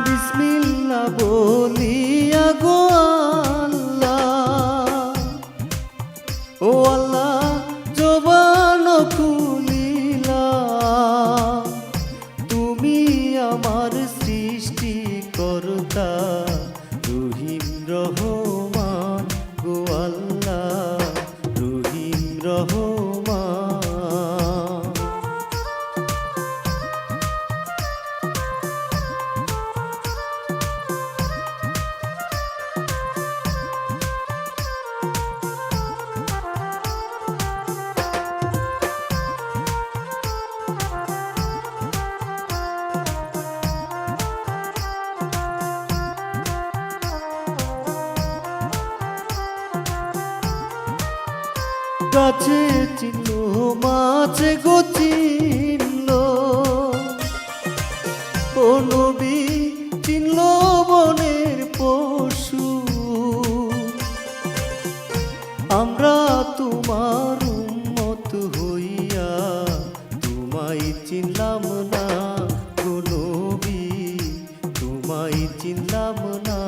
বিসমিল্লাহ বলিয়া গো আল্লাহ, ও আল্লাহ জবান খুলিলা, তুমি আমার সৃষ্টিকর্তা রহিম রহমান গো আল্লাহ, রহিম রহমান। গাছে চিনল মাছে গো চিনল, ও নবী চিনল বনের পশু, আমরা তোমার উম্মত হইয়া তোমায় চিনলাম না গো নবী, তোমায় চিনলাম না।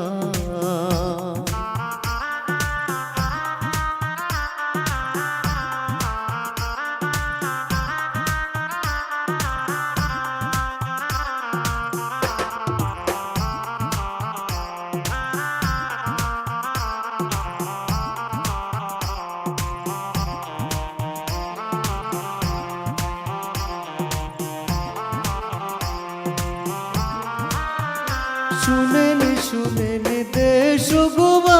শুনেন শুনেন দেশবাসী,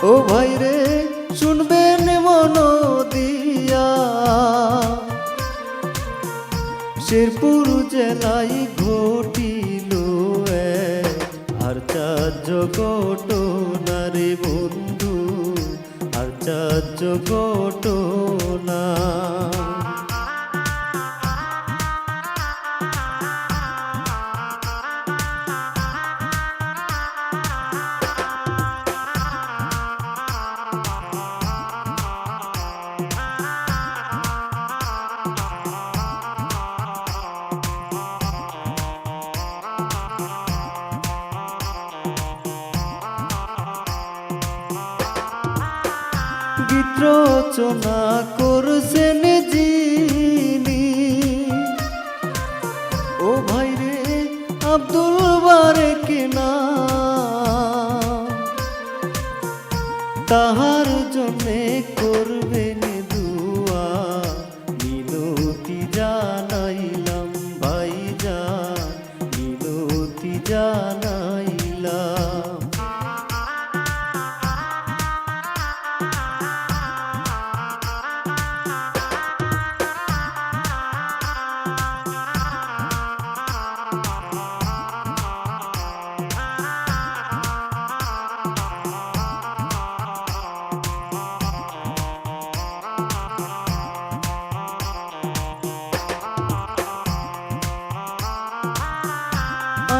ও ভাই রে শুনবেন মন দিয়া, শেরপুর জেলায় ঘটিল আশ্চর্য ঘটনা রে বন্ধু, আশ্চর্য ঘটনা। গীত রচনা করছেন যিনি, ও ভাই রে আব্দুল বারেক নাম, তাহার জন্যে করবেন দুয়া, মিনতি জানাইলাম ভাইজান, মিনতি জানাইলাম।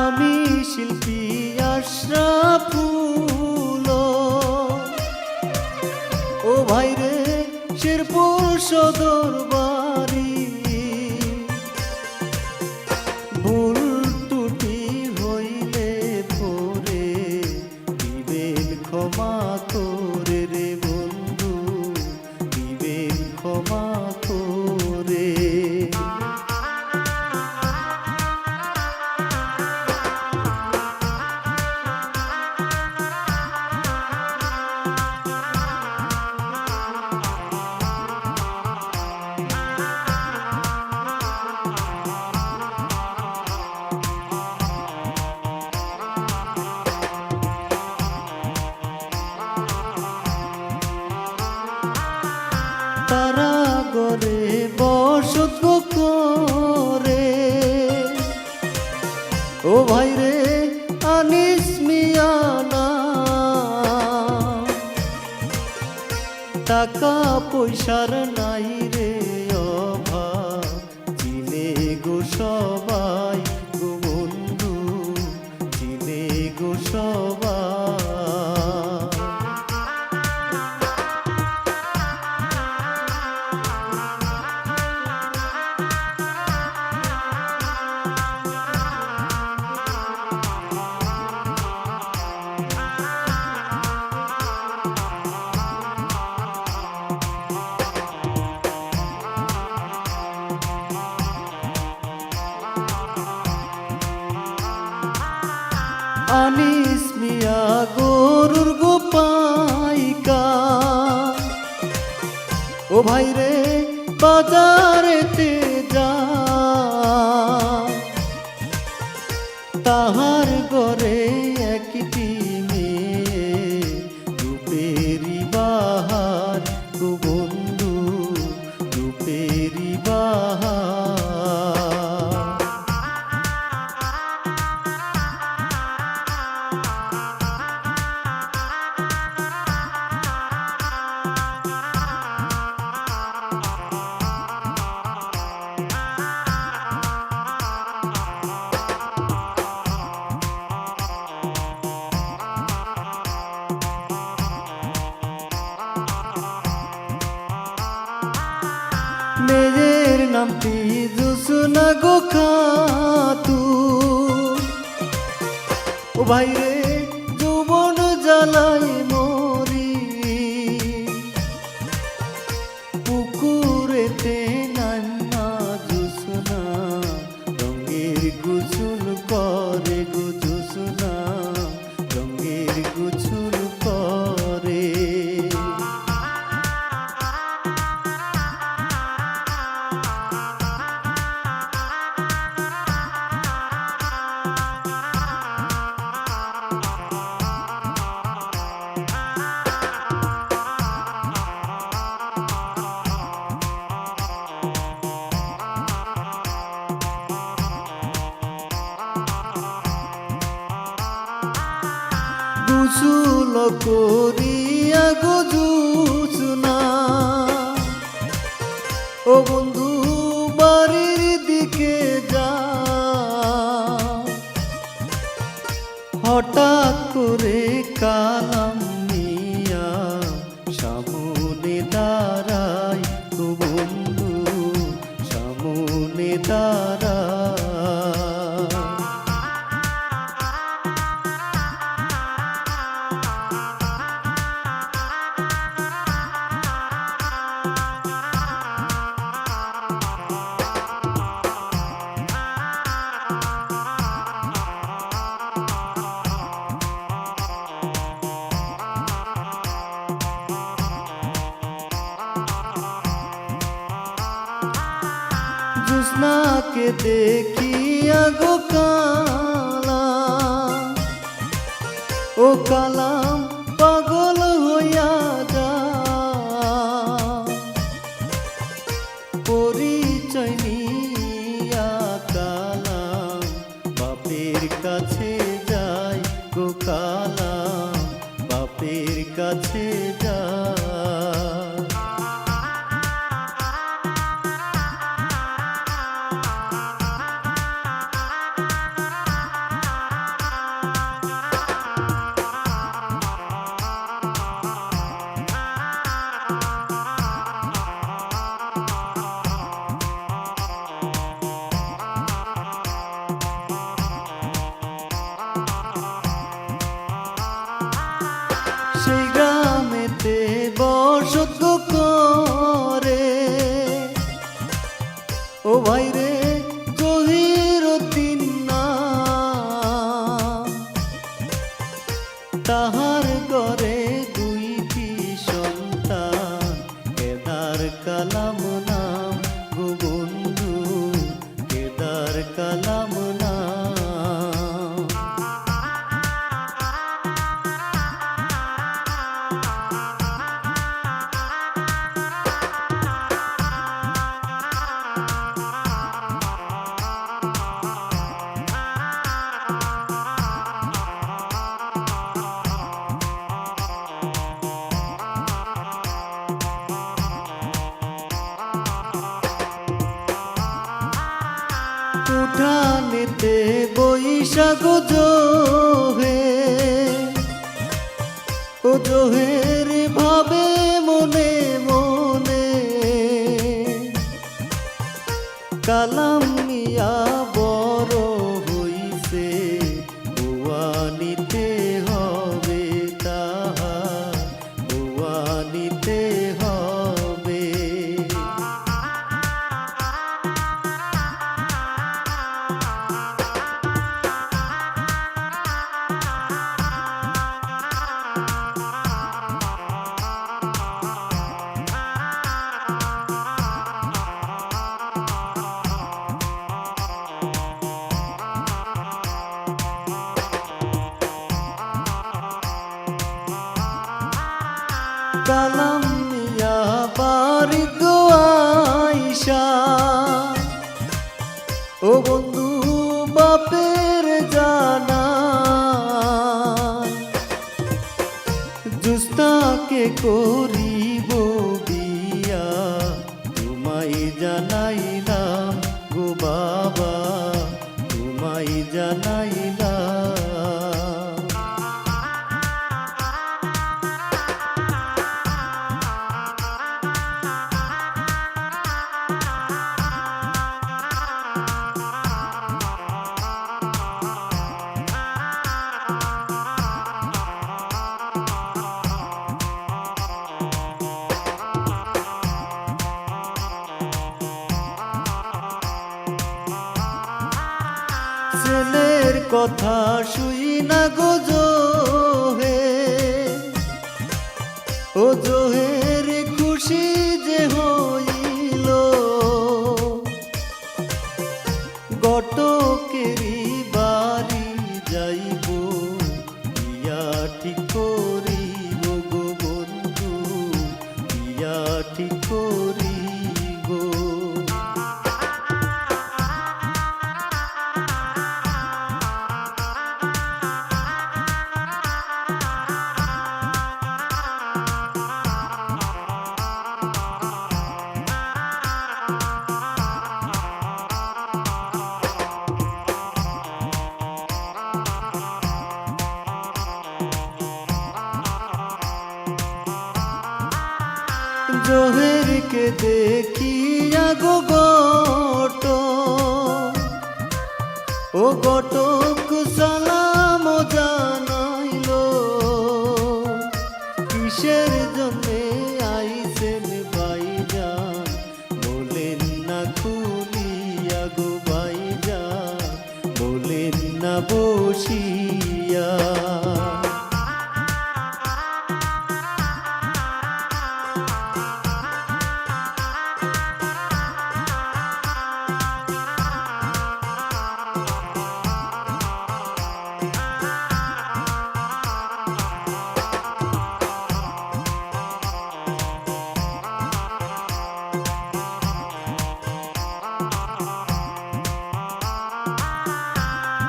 আমি শিল্পী আশরাফুল, ও ভাই রে শেরপুর সদর বাড়ি, ভুল ত্রুটি হইলে পরে দিবেন ক্ষমা করে রে বন্ধু, দিবেন ক্ষমা করে। ও ভাই রে আনিস মিয়ানা টাকা পয়সার নাই রে অভাব চিনে গো সবাই গো বন্ধু চিনে গো সবাই আনিস মিয়া গরুর গোপাইকা ও ভাই রে বাজারেতে যা তাহার ঘরে একটি মেয়ে রূপেরি বাহার গো বন্ধু রূপেরি বাহার মেয়ের নামটি জুসুনা গো খাতু ও ভাই রে যৌবন জ্বালাই মরি পুকুরেতে নান্না জুসুনা রঙের গুছুল করে গো জুসুনা রঙের গুছুল করে গুছুল করিয়া গো জুসুনা ও বন্ধু বাড়ির দিকে যা হঠাৎ করে কালাম মিয়া সামনে দাঁড়ায় গো বন্ধু সামনে দাঁড়ায় জুসনাকে দেখিয়া গো কালাম ও কালাম পাগল হইয়া যা পরিচয় নিয়া কালাম বাপের কাছে যায় গো কালাম বাপের কাছে যায় সেই গ্রামেতে বসত করে ও ভাই রে জহিরুদ্দিন নাম তাহার ঘরে দুইটি সন্তান কেদার কালাম নাম গো বন্ধু কেদার কালাম নাম নিশা গো জোহে ও জোহের ভাবে মনে মনে কালাম মিয়া বড় হইছে বুয়া নিতে হবে তাহার বুয়া নিতে হবে কালাম মিয়া বাড়ি গো আইসা ও বন্ধু বাপের জানা জুস্তাকে করিব বিয়া তোমায় জানাইলাম গো বাবা তোমায় জানাইলাম ছেলের কথা শুই না গো জোহে ও জোহের খুশি যে হইল গটকেরি বাড়ি যাইব বিয়া ঠিক করিব গো বন্ধু বিয়া ঠিক করিব জোহেরকে দেখিয়া গো গট ও গটক সালাম জানাইল কিসের জন্যে আইসেন ভাইজান বলেন না খুলিয়া গো ভাইজান বলেন না বসিয়া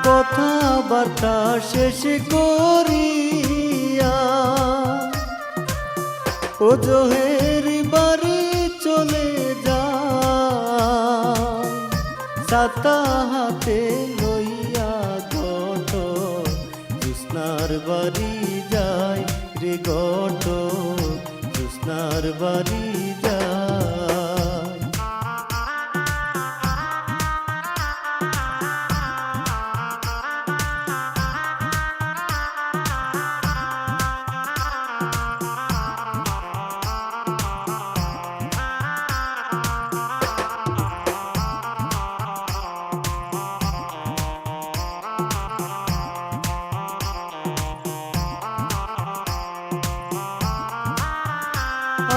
কথাবার্তা শেষ করিয়া ও জোহের বাড়ি চলে যায় ছাতা হাতে লইয়া গট জুস্নার বাড়ি যায় রে গট জুস্নার বাড়ি যায়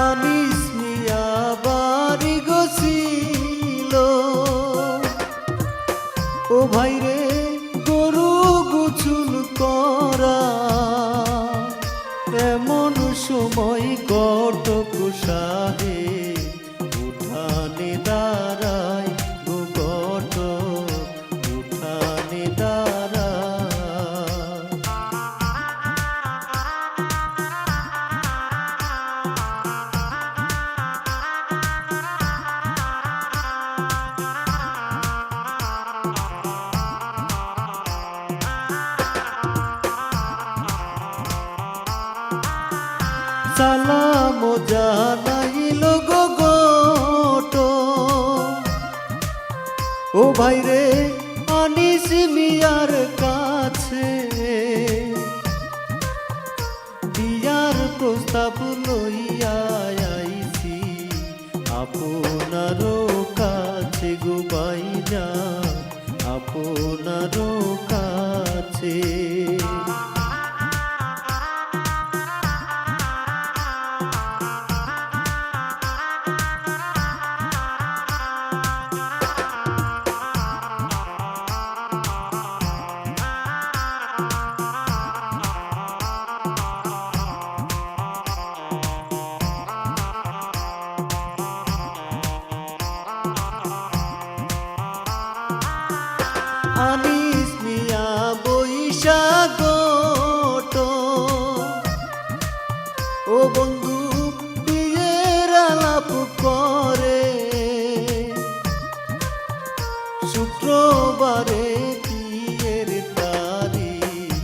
আনিস মিয়া বাড়ি গছিল ও ভাইরে গরু গুছুল করা এমন সময় গটক সাহে উঠানে দাঁড়ায় গো গটক উঠানে দাঁড়ায় সালাম জানাইল গো গোট ও ভাইরে আনিস মিয়ার কাছে বিয়ার প্রস্তাব লইয়া আইছি আপনারও কাছে গো বাইনা আপনারও কাছে আনিস মিয়া বৈশা গোট ও বন্ধু বিয়ের আলাপ করে শুক্রবারে বিয়ের তারিখ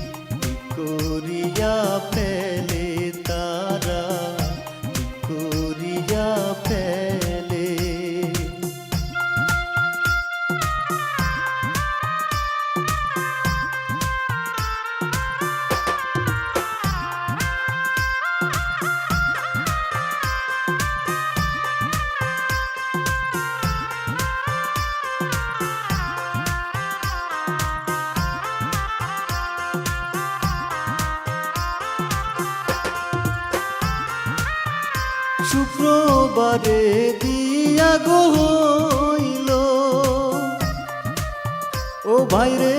করিয়া ফেলে তারা করিয়া ফেলে শুক্রবারে বিয়া গো হইল ও ভাইরে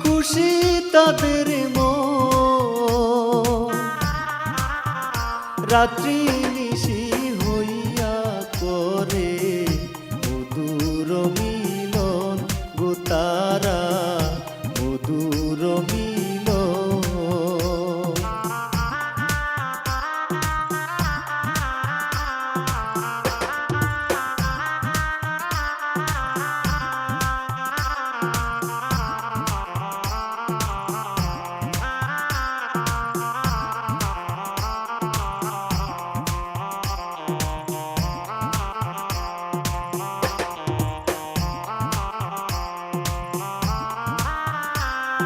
খুশি তাদের মন রাত্রি নিশি হইয়া করে মধুর মিলন গো তারা মধুর মিলন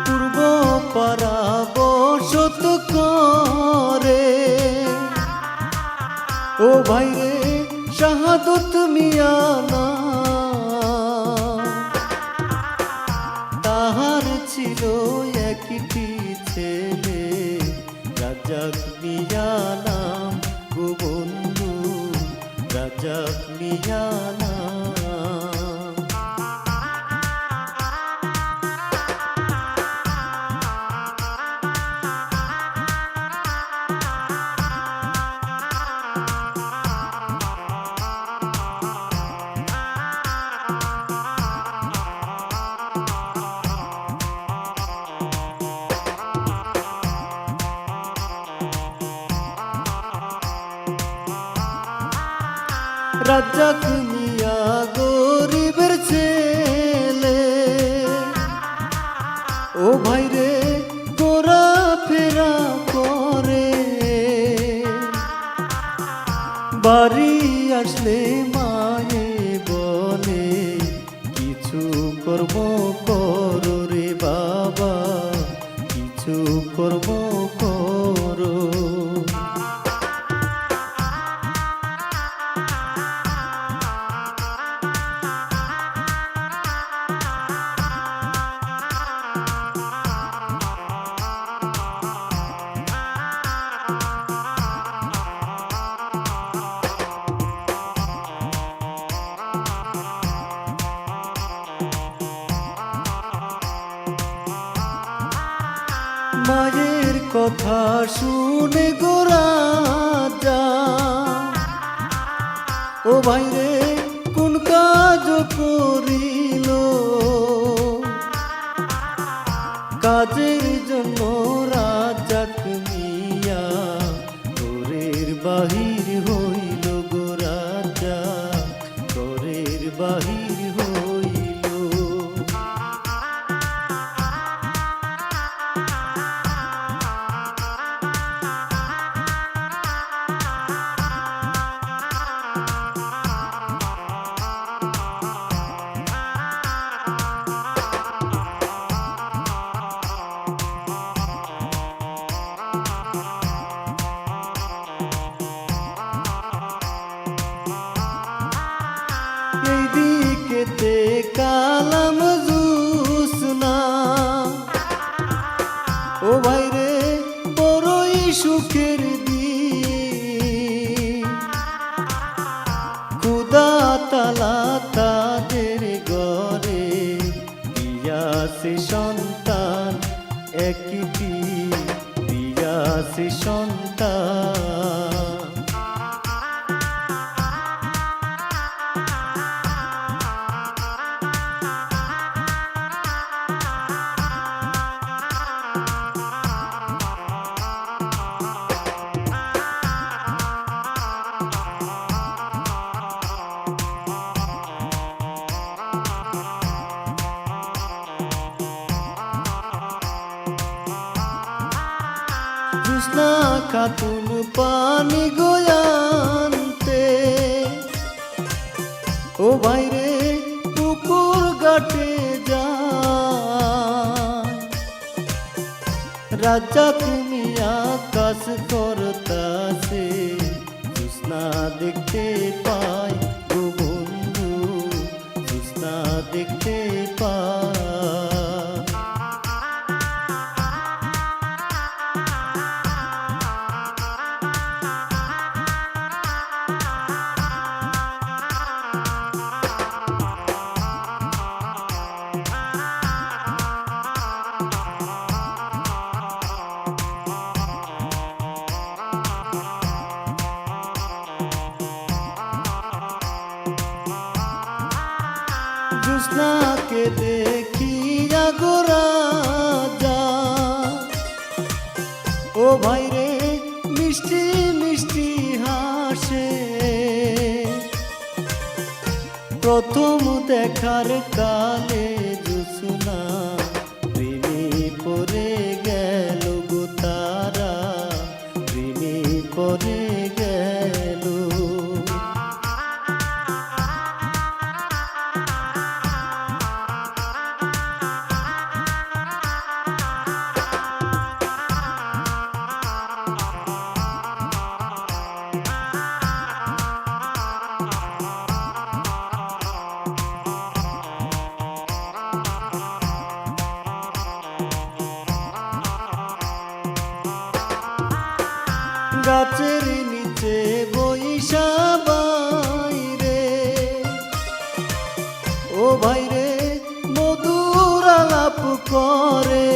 পূর্ব পারা বসত করে ও ভাইরে শাহাদত মিয়া না তাহার ছিল একটি ছেলে রাজাক মিয়া নাম গো বন্ধু রাজাক মিয়া নাম রাজাক মিয়া গরিবের ছেলে ও ভাইরে গোরা ফেরা করে বাড়ি আসলে মায়ে বলে কিছু কর্ম করো রে বাবা কিছু কর্ম করো মায়ের কথা শুনে গো রাজা ও ভাইরে কোন কাজ করিল কাজের জন্য রাজাক মিয়া ঘরের বাহির হইল গো রাজা ঘরের বাহির হইল। ও ভাইরে বড়ই সুখের দিন, খুদা তালা তাদের ঘরে দিয়াছে সন্তান একটি, দিয়াছে সন্তান। জোৎস্না খাতুন পানি গোয়ান্তে, ও ভাইরে পুকুর ঘাটে যায়, রাজা তুমি আকাশ করতাছে, জোৎস্না দেখতে পাই গো বন্ধু, জোৎস্না দেখতে পাই। জোৎস্নাকে দেখিয়া গো রাজা, ও ভাইরে মিষ্টি মিষ্টি হাসে, প্রথম দেখার কালে জোৎস্না প্রেমে পড়ে গেল গো তারা, প্রেমে পড়ে গেল। গাছের নিচে বইসা বাইরে, ও ভাইরে মধুর আলাপ করে,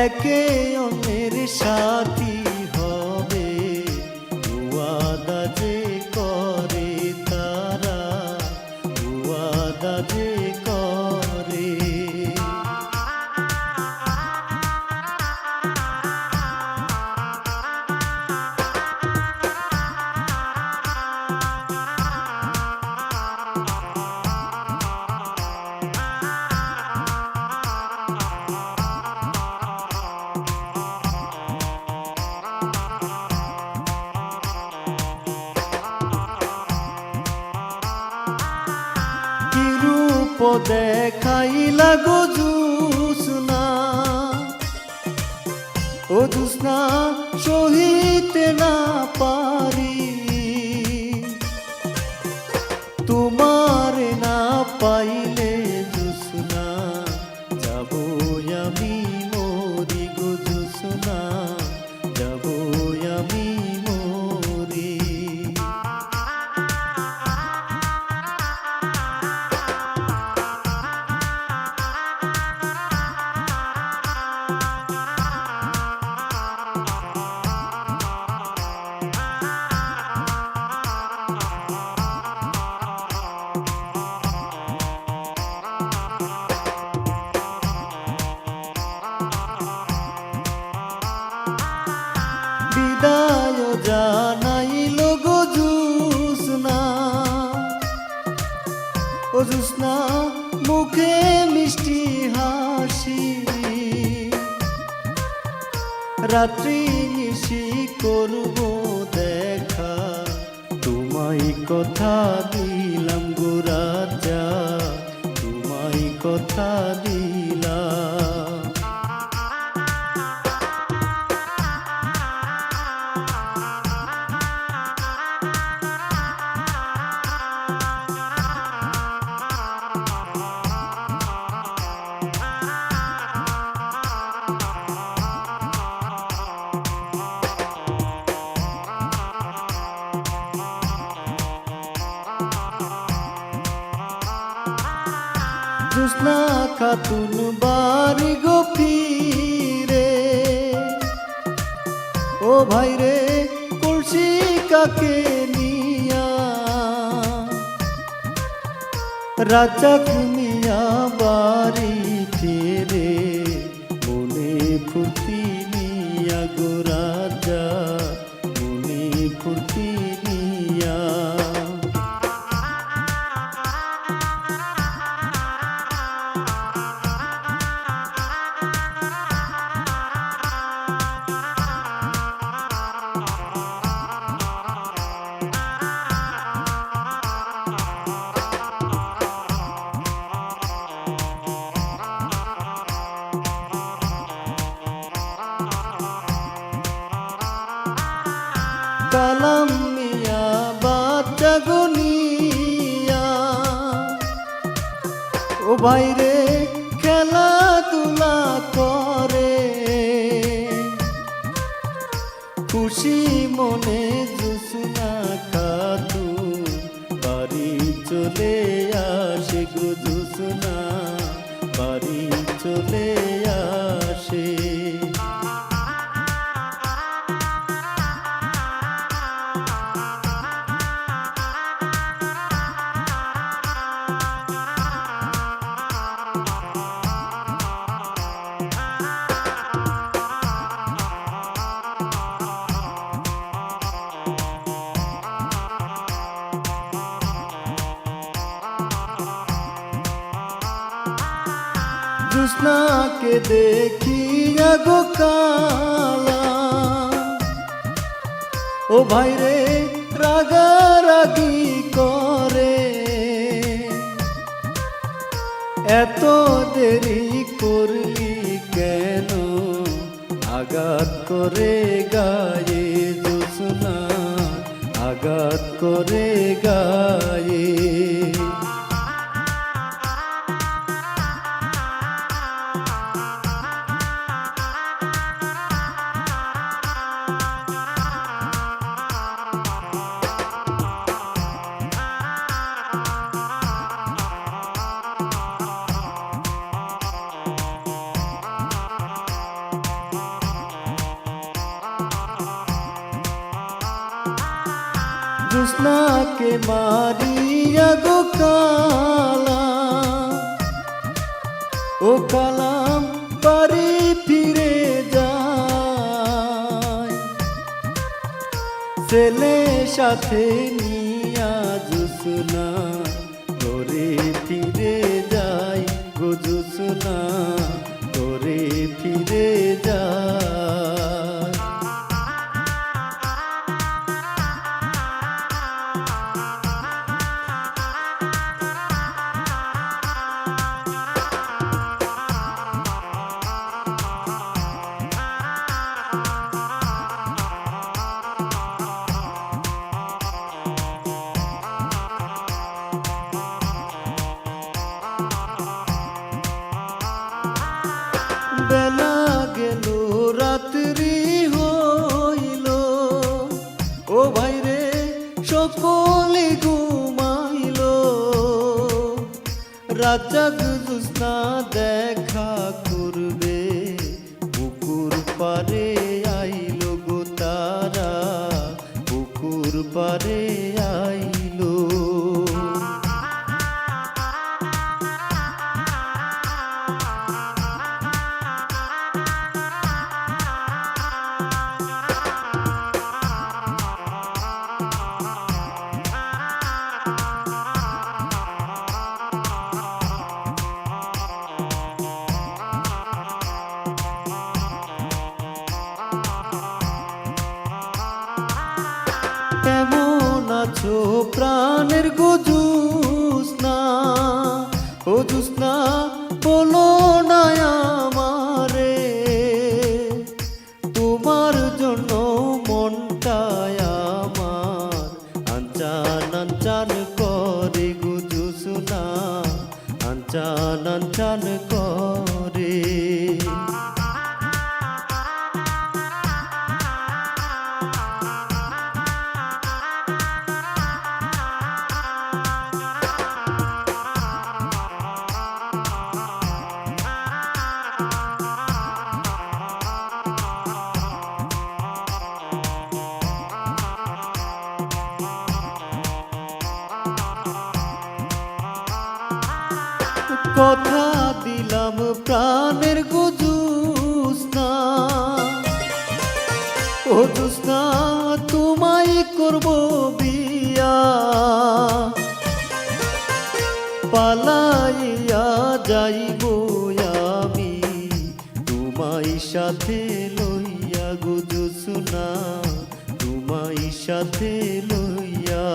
একে অন্যের সাথী হবে ওয়াদা যে করে তারা, ওয়াদা যে করে। দেখাইলা গো জোৎস্না, ও জোৎস্না সহিতে না পারি, তোমার না পাইলে জোৎস্না যাব আমি মরি গো জোৎস্না, যাব আমি মরি। বিদায় জানাইল গো জোৎস্না, ও জোৎস্না মুখে মিষ্টি হাসি, রাত্রি নিশি করব দেখা, তোমায় কথা দিলাম গো রাজা, তোমায় কথা দিলাম। খাতুন বাড়ি গফিরে, ও ভাই রে কলসি কাকে নিয়া, রাজ্জাক মিয়া বাড়ি ফিরে মনে ফুর্তি নিয়া গো রাজ্জাক মনে ফুর্তি নিয়া। কালাম মিয়া বাচ্চা গনিয়া, ও ভাই রে খেলাধুলা করে, খুশি মনে জুসনা খাতুন বাড়ি চলে আসে গো, জুসনা বাড়ি চলে আসে। জুসনাকে দেখিয়া গো কালা, ও ভাই রে রাগারাগি করে, এত দেরি করলি কেন, আঘাত করে গায়ে জুসনা আঘাত করে গায়ে। জুসনাকে মারিয়া গো কালা, ও কালাম বাড়ি ফিরে যায়, ছেলে সাথে নিয়া জুসনা ঘরে ফিরে যায় গো, জুসনা ঘরে ফিরে যায়। বেলা গেল রাত্রি হইল, ও ভাই রে সকলে ঘুমাইল, রাজ্জাক জুসনা দেখা করবে পুকুর পারে আইল গো, তারা পুকুর পারে আইল। কেমন আছো প্রাণের গো জুসনা, ও জুসনা বলো না আমারে, তোমার জন্য মনটায় আমার আনচান আনচান করে গো, জুসনা আনচান আনচান করে। কথা দিলাম প্রাণের গো জোৎস্না, ও জোৎস্না তোমায় করব বিয়া, পালাইয়া যাইব আমি তোমায় সাথে লইয়া গো জোৎস্না, তোমায় সাথে লইয়া।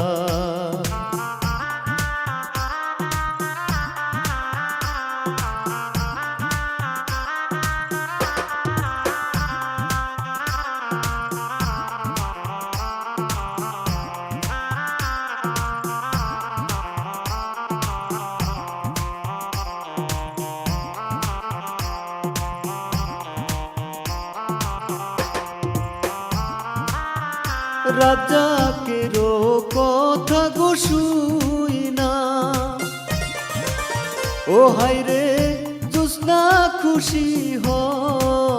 রাজাকেরও কথা গো শুই না, ও হায়রে জোৎস্না খুশি হয়,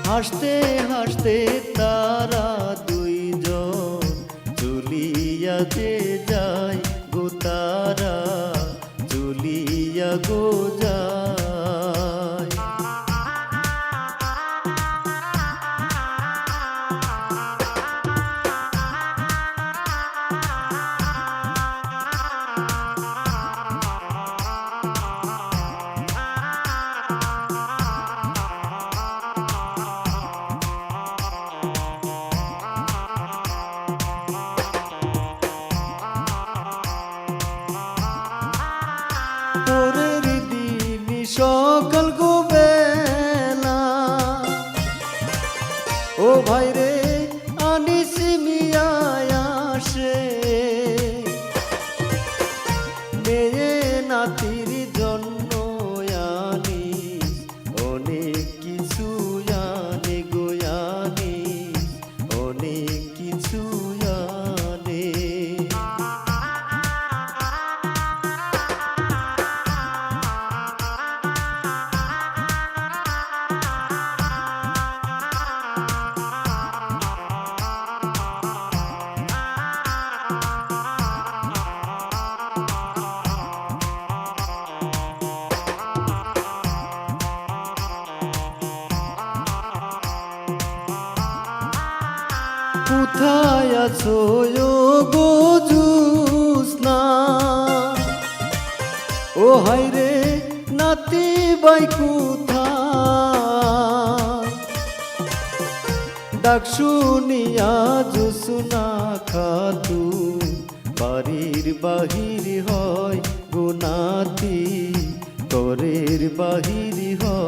হাসতে হাসতে তারা দুইজন চলিয়া যে যায় গো, তারা চলিয়া গো যায়। পরের দিন সকাল গো বেলা, ও ভাইরে আনিস মিয়া আসে, মেয়ে নাতির জন্য আনিস অনেক কিছু আনে গো, আনিস অনেক কিছু আনে। কোথায় আছো গো জোৎস্না, ও হায়রে নাতি বাই কোথায়, ডাক শুনিয়া জোৎস্না খাতুন বাড়ির বাহির হয় গো, নাতি ঘরের বাহির হয়।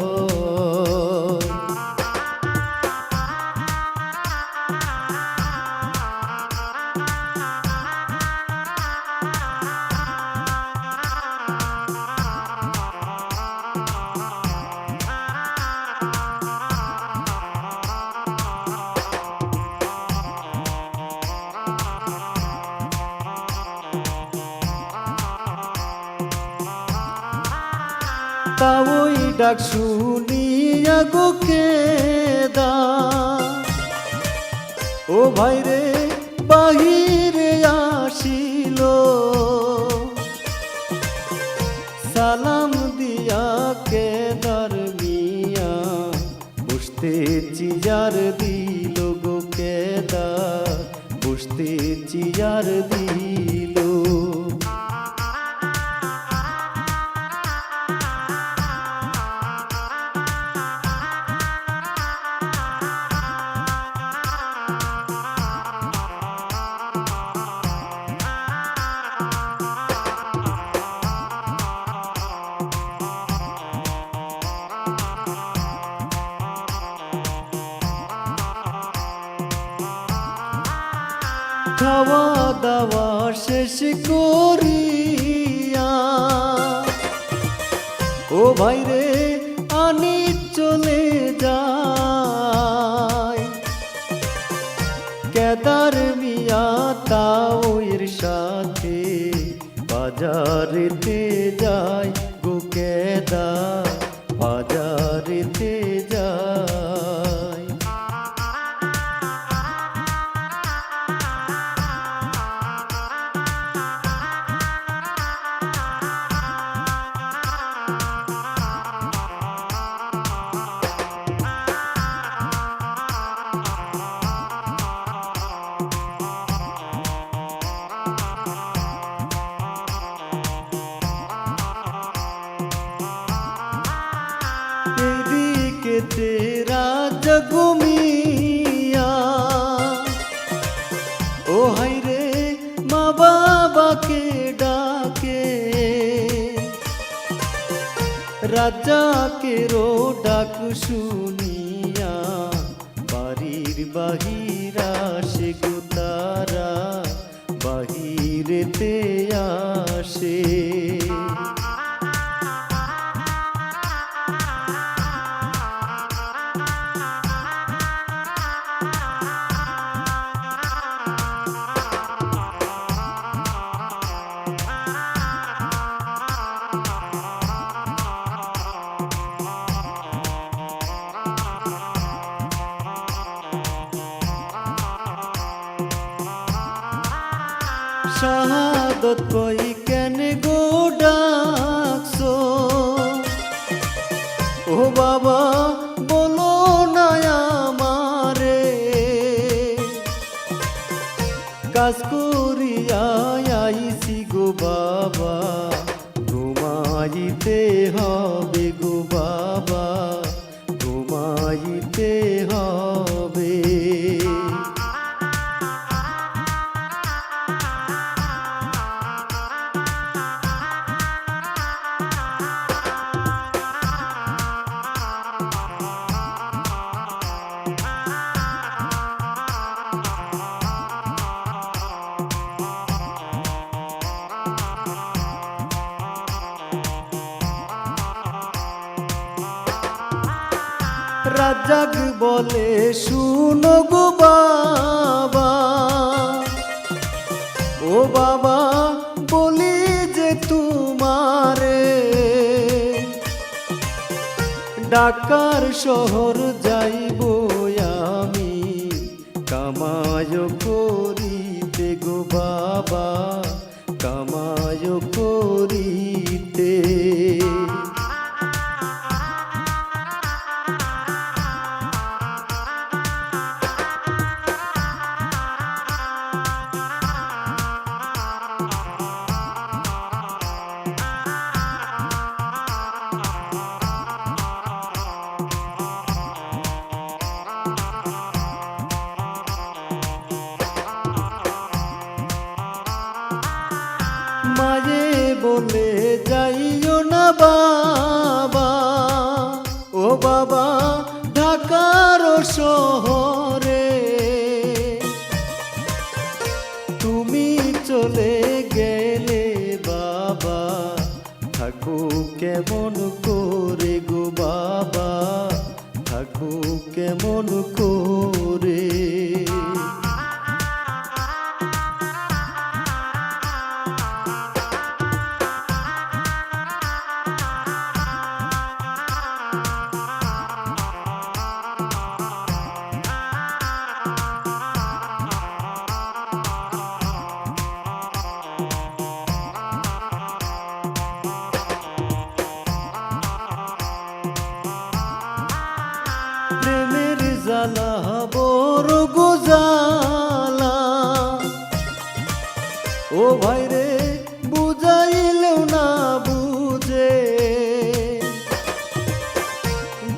তা ওই ডাক শুনিয়া গো কেদা, ও ভাইরে বাহিরে আসিল, সালাম দিয়া কেদার মিয়া বসতে চিয়ার দিল গো, কেদা বসতে চিয়ার দিল। খাওয়া দাওয়া শেষ করিয়া, ও ভাইরে আনি চলে যায়, কেদার মিয়া তাও এর সাথে বাজারেতে যায় গো, কেদা বাজারেতে যায়। বাহিরেতে রাজা ঘুমিয়া, ও হাইরে মা বাবাকে ডাকে, রাজাকে রো ডাক শুনিয়া বাড়ির বাহিরা সে গো তারা বাহিরেতে আসে। শাহাদত কই কেন গো ডাকছো, ও বাবা বলো না আমারে, কাজ করিয়া আইছি গো বাবা, ঘুমাইতে হবে গো বাবা, ঘুমাইতে হবে। রাজাক বলে শুনো গো বাবা, ও বাবা বলি যে তোমারে, ঢাকার শহর যাইব আমি কামায় করিতে গো বাবা, কামায় করিতে। মায়ে বলে যাইও না বাবা, ও বাবা ঢাকার শহরে, তুমি চলে গেলে বাবা থাকো কেমন করে গো বাবা, থাকো কেমন করে। প্রেমের জ্বালা বড় গো জ্বালা, ও ভাইরে বুঝাইলেও না বুঝে,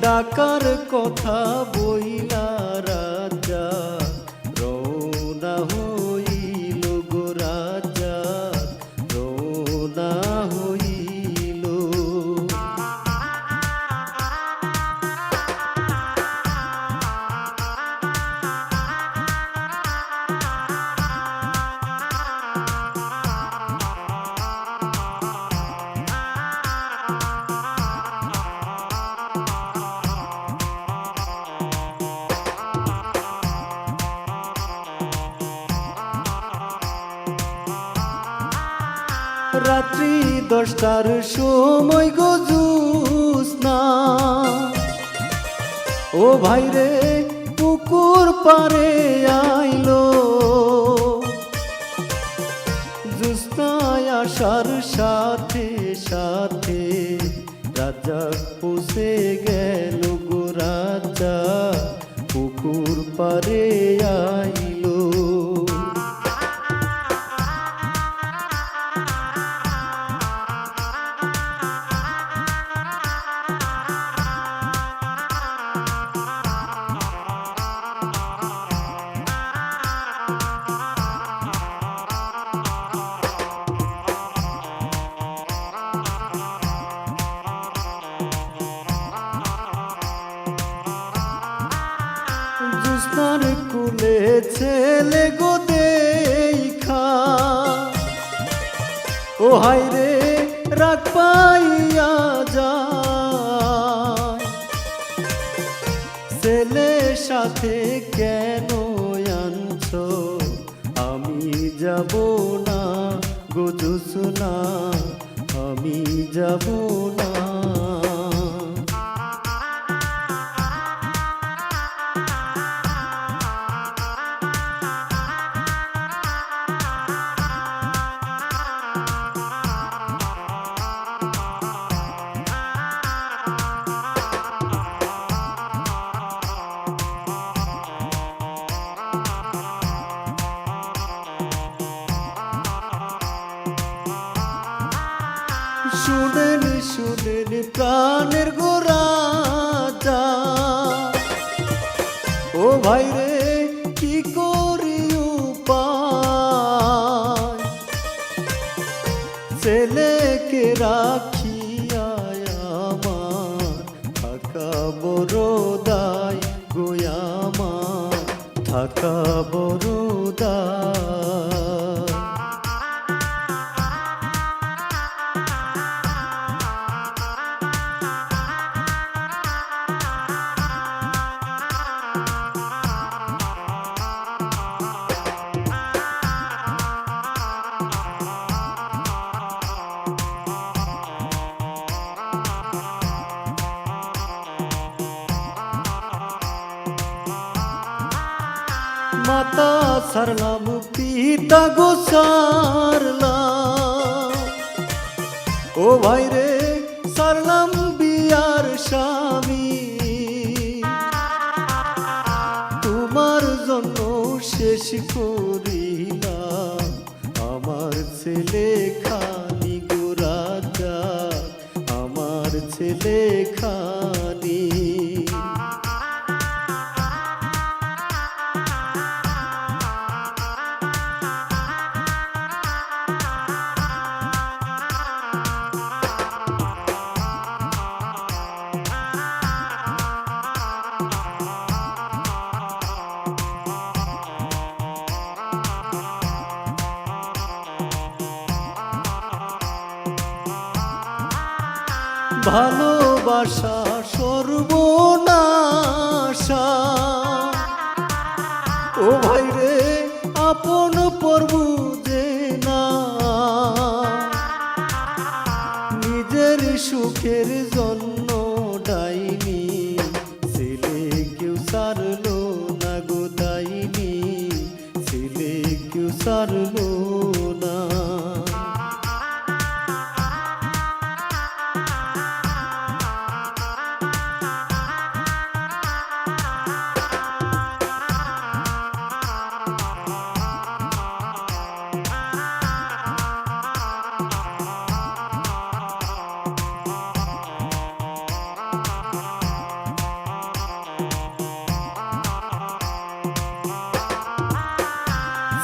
ডাকার কথা বইলা রাজা রওনা হইল গো রাজা, রওনা হইল। রাত্রি 10টার সময় গো জ্যোৎস্না, ও ভাইরে পুকুর পারে আইলো, জ্যোৎস্নায় আসার সাথে সাথে রাজা পৌঁছে গেল গো রাজা, পুকুর পারে আইলো। ছেলে ছেলে গো দেখা ও হায় রে রাগ পাইয়া যায় ছেলের সাথে কেন আনছো আমি যাব না গো জোছনা আমি যাব না শুনেন শুনেন প্রাণের গোরাজা ও ভাই রে কি করি উপায় ছেলেকে রাখিয়া আমার থাকা বড় দায় গো আমার থাকা বড় দায় মাতা সারলাম পিতা গো সারলাম ও ভাই রে সারলাম বিয়ার স্বামী তোমার জন্য শেষ করিলাম আমার ছেলে খানি গো রাজা আমার ছেলে খানি ভালোবাসা সর্বনাশা ও ভাই রে আপন পর্বু যে না নিজের সুখের জন্য ডাইনি ছেলে কেউ সারলো না গো দাইনি ছেলে কেউ সারলো না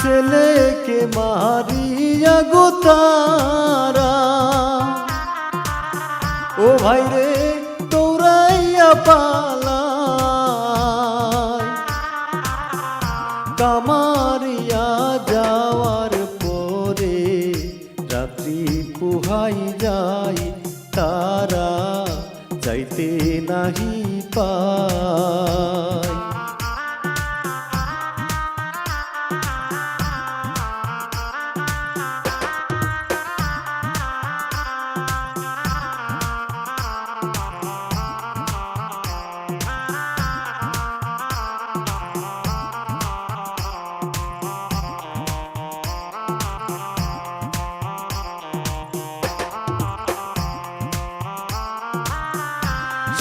ছেলেকে মারিয়া গো তারা ও ভাই রে দৌড়াইয়া পালায় কামারিয়া যাওয়ার পরে রাত্রি পোহাই যায় তারা যাইতে নাহি পায়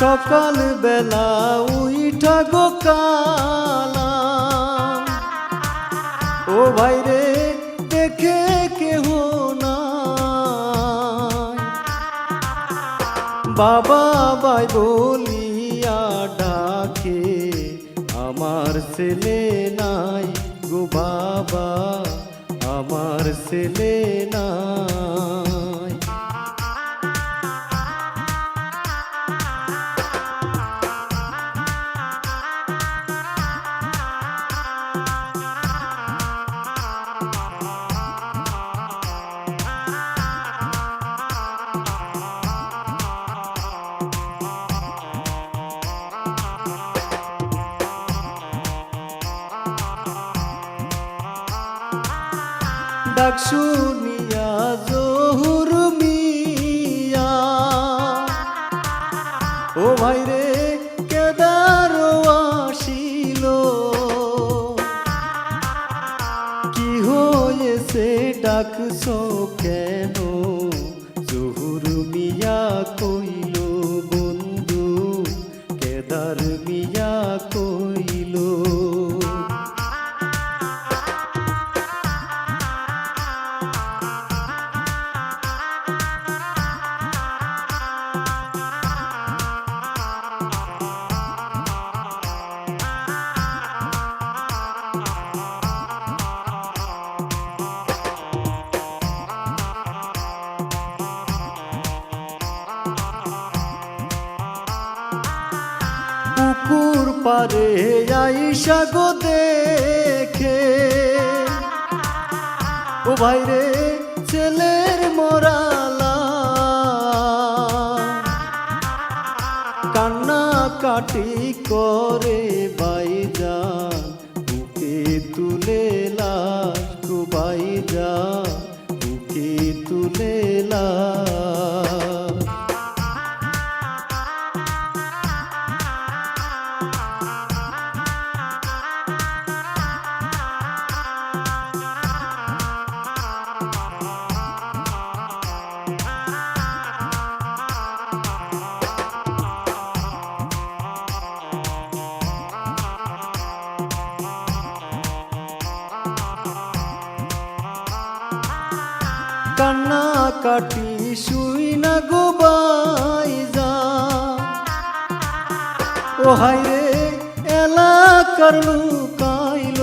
সকাল বেলা উইঠা গো কালা ও ভাই রে দেখে কেহ নাই বাবা বাই বলিয়া ডাকে আমার ছেলে নাই গো বাবা আমার ছেলে নাই ডাক শুনিয়া জহুর মিয়া ও ভাইরে কেদার আসিল কি হয়েছে ডাকছো কেন জহুর মিয়া কইল বন্ধু কেদার মিয়া কইল পুকুর পারে আইসা গো দেখে ও ভাইরে ছেলের মরালা কান্না কাটি করে বাইজান বুকে তুলে লাশ গো বাইজান বুকে তুলে লাশ কান্না কাটি শুই না গো বাইজান ও হায়রে এলাকার লুকাইল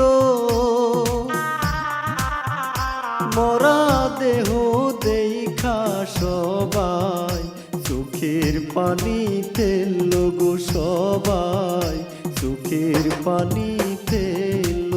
মরা দেহ দেখা সবাই চোখের পানি ফেলল গো সবাই চোখের পানি ফেলল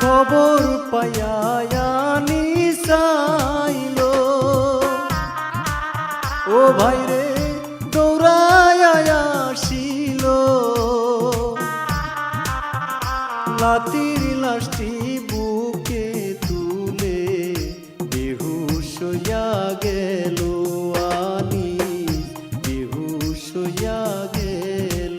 খবর পাইয়া নিসাইল ও ভাইরে দৌড়াইয়া আসিল লাতির লাশটি বুকে তুলে বেহুশ হইয়া গেল আনিস বেহুশ হইয়া গেল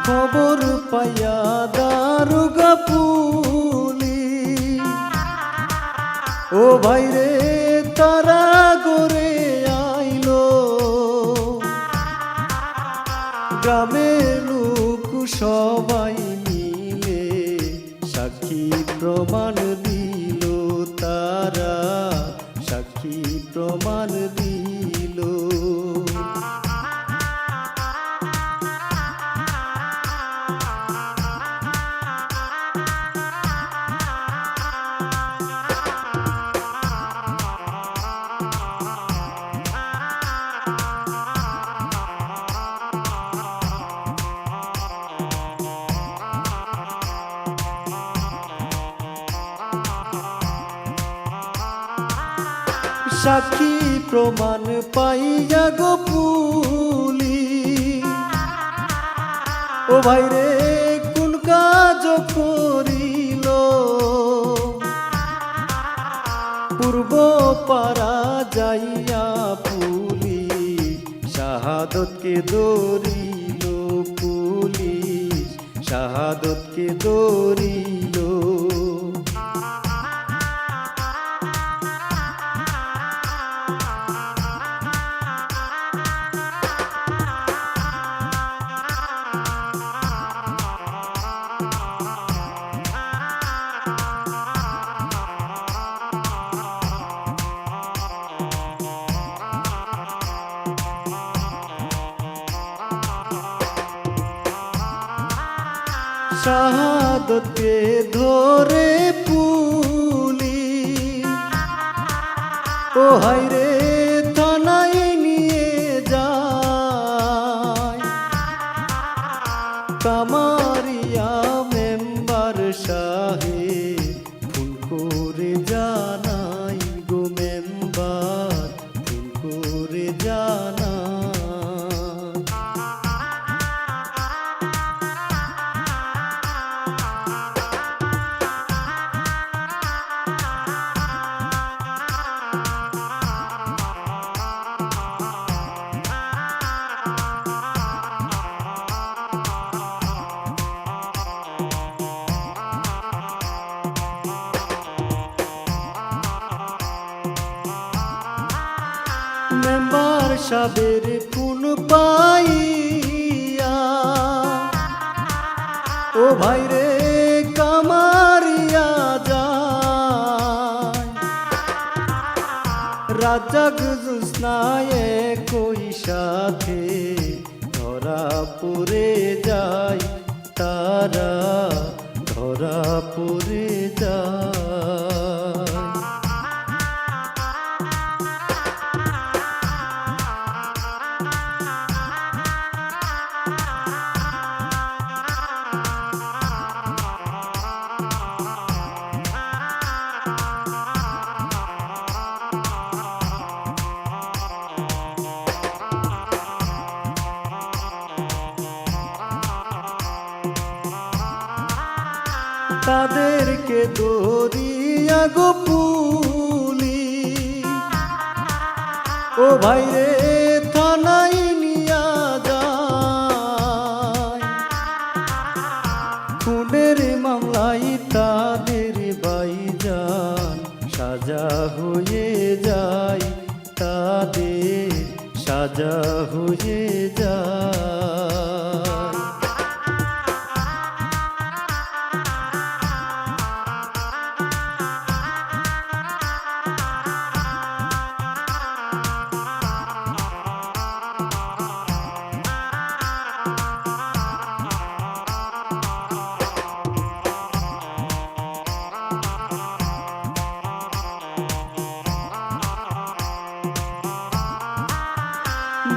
খবর পাইয়া দারোগা পুলিশ ও ভাইরে তারা গরে আইলো গ্রামের লোক সবাই মিলে সাক্ষী প্রমাণ দিল তারা সাক্ষী প্রমাণ দিল সাক্ষী প্রমাণ পাইয়া গো পুলিশ ও ভাইরে কোন কাজ করিল পূর্ব পারা যাইয়া পুলিশ শাহাদতকে ধরিল পুলিশ শাহাদতকে ধরিল শাহাদতকে ধরে পুলিশ ও হায়রে থানায় নিয়ে যায়। কামারিয়া মেম্বার সাহেব ফোন করে জানাই গো মেম্বার ফোন করে জানাই। মেম্বার সাহেবের ফোন পাইয়া ও ভাইরে কামারিয়া যায়। রাজাক জুসনায় কই সাথে ধরা পড়ে যায়, তারা ধরা পড়ে যায়। তাদেরকে দরিয়া গো পুলিশ ও ভাইরে থানায় নিয়া যায়। খুনের মামলায় তাদের ভাইজান সাজা হয়ে যায়, তাদের সাজা হয়ে যায়।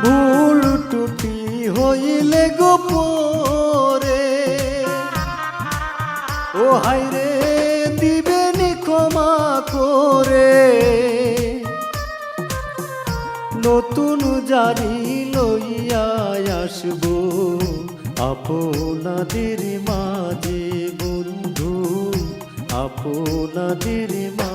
ভুল টুটি হইলে গো পরে ও হায়রে দিবেনি ক্ষমা করে। নতুন জারি লইয়া আসব আপনাদের মাঝে বন্ধু, আপনাদের মাঝে।